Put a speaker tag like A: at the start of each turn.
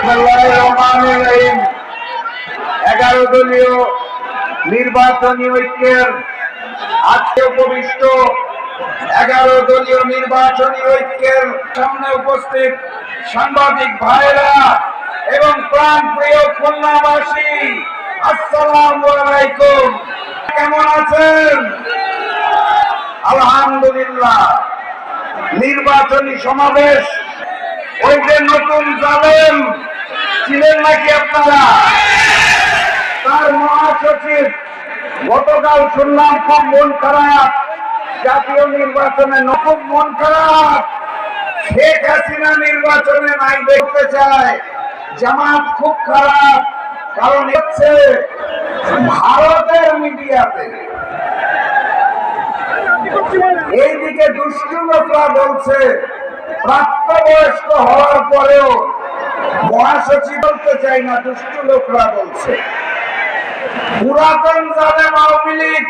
A: 11 দলীয় নির্বাচনী ঐক্যের আজকে উপবিষ্ট 11 দলীয় নির্বাচনী ঐক্যের সামনে উপস্থিত সাংবাদিক ভাইরা এবং প্রাণপ্রিয় খুলনাবাসী, আসসালামু আলাইকুম। কেমন আছেন? আলহামদুলিল্লাহ। নির্বাচনী সমাবেশ, ওই যে নতুন জালেম ছিলেন নাকি আপনারা, তার মহাসচিব গতকাল শুনলাম খুব মন খারাপ, জাতীয় নির্বাচনে খুব মন খারাপ, শেখ হাসিনা নির্বাচনে নাই দেখতে চায়, জামাত খুব খারাপ। কারণ হচ্ছে ভারতের মিডিয়াতে এইদিকে দুষ্টু লোকরা বলছে প্রাপ্তবয়স্ক হওয়ার পরেও মহাসচিব বলতে চাই না, দুষ্টু লোকরা বলছে পুরাতন জালেম আওয়ামী লীগ